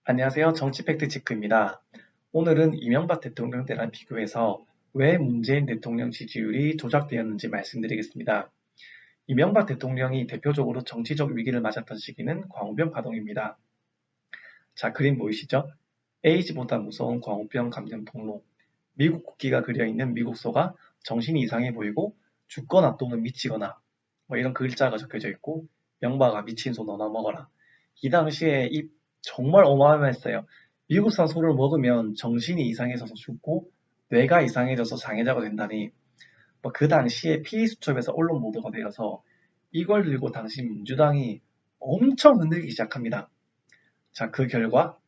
안녕하세요. 정치 팩트 체크입니다. 오늘은 이명박 대통령 때랑 비교해서 왜 문재인 대통령 지지율이 조작되었는지 말씀드리겠습니다. 이명박 대통령이 대표적으로 정치적 위기를 맞았던 시기는 광우병 파동입니다. 자, 그림 보이시죠? 에이즈보다 무서운 광우병 감염 통로. 미국 국기가 그려있는 미국소가 정신이 이상해 보이고 죽거나 또는 미치거나 이런 글자가 적혀져 있고 명박아 미친 소 너나 먹어라. 이 당시에 정말 어마어마했어요. 미국산 소를 먹으면 정신이 이상해져서 죽고 뇌가 이상해져서 장애자가 된다니 그 당시에 피의수첩에서 언론 보도가 되어서 이걸 들고 당시 민주당이 엄청 흔들기 시작합니다. 자, 그 결과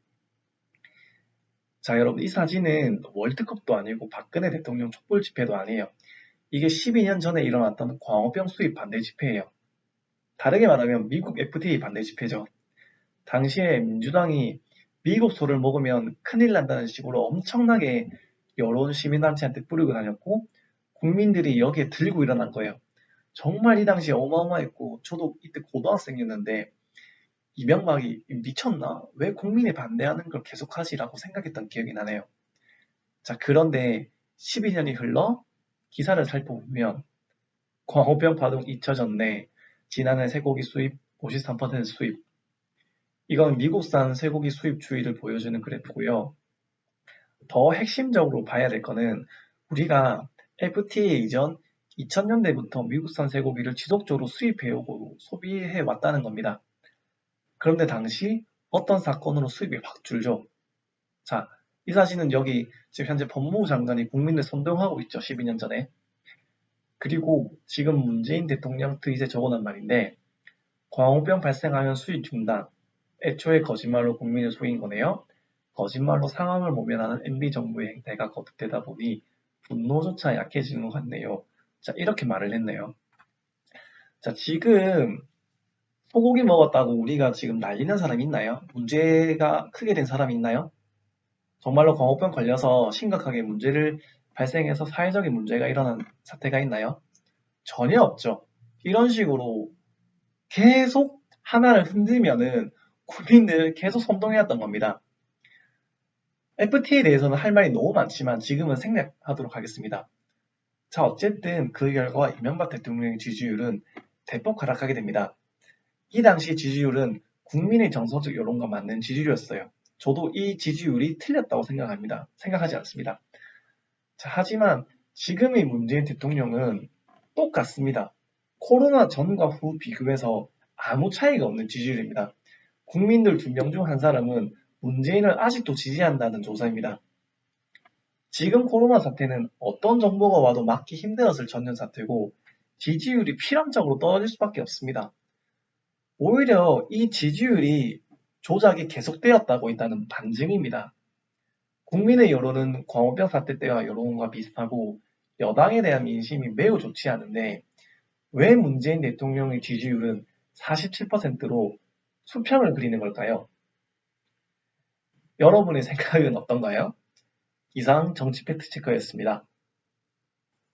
자, 여러분 이 사진은 월드컵도 아니고 박근혜 대통령 촛불 집회도 아니에요. 이게 12년 전에 일어났던 광우병 수입 반대 집회예요. 다르게 말하면 미국 FTA 반대 집회죠. 당시에 민주당이 미국 소를 먹으면 큰일 난다는 식으로 엄청나게 여론 시민단체한테 뿌리고 다녔고 국민들이 여기에 들고 일어난 거예요. 정말 이 당시에 어마어마했고 저도 이때 고등학생이었는데 이명박이 미쳤나? 왜 국민이 반대하는 걸 계속하지라고 생각했던 기억이 나네요. 자, 그런데 12년이 흘러 기사를 살펴보면 광우병 파동 잊혀졌네. 지난해 쇠고기 수입 53% 수입. 이건 미국산 쇠고기 수입 추이를 보여주는 그래프고요. 더 핵심적으로 봐야 될 거는 우리가 FTA 이전 2000년대부터 미국산 쇠고기를 지속적으로 수입해오고 소비해왔다는 겁니다. 그런데 당시 어떤 사건으로 수입이 확 줄죠. 자, 이 사진은 여기 지금 현재 법무부 장관이 국민을 선동하고 있죠. 12년 전에. 그리고 지금 문재인 대통령 트윗에 적어놓은 말인데 광우병 발생하면 수입 중단. 애초에 거짓말로 국민을 속인 거네요. 거짓말로 상황을 모면하는 MB정부의 행태가 거듭되다 보니 분노조차 약해지는 것 같네요. 자, 이렇게 말을 했네요. 자, 지금 소고기 먹었다고 우리가 지금 날리는 사람 있나요? 문제가 크게 된 사람 있나요? 정말로 광우병 걸려서 심각하게 문제를 발생해서 사회적인 문제가 일어난 사태가 있나요? 전혀 없죠. 이런 식으로 계속 하나를 흔들면은 국민들을 계속 선동해왔던 겁니다. FTA에 대해서는 할 말이 너무 많지만 지금은 생략하도록 하겠습니다. 자, 어쨌든 그 결과 이명박 대통령의 지지율은 대폭 하락하게 됩니다. 이 당시 지지율은 국민의 정서적 여론과 맞는 지지율이었어요. 저도 이 지지율이 틀렸다고 생각합니다. 생각하지 않습니다. 자, 하지만 지금의 문재인 대통령은 똑같습니다. 코로나 전과 후 비교해서 아무 차이가 없는 지지율입니다. 국민들 2명 중 한 사람은 문재인을 아직도 지지한다는 조사입니다. 지금 코로나 사태는 어떤 정보가 와도 막기 힘들었을 전년 사태고 지지율이 필연적으로 떨어질 수밖에 없습니다. 오히려 이 지지율이 조작이 계속되었다고 있다는 반증입니다. 국민의 여론은 광우병 사태 때와 여론과 비슷하고 여당에 대한 민심이 매우 좋지 않은데 왜 문재인 대통령의 지지율은 47%로 수평을 그리는 걸까요? 여러분의 생각은 어떤가요? 이상 정치 팩트체커였습니다.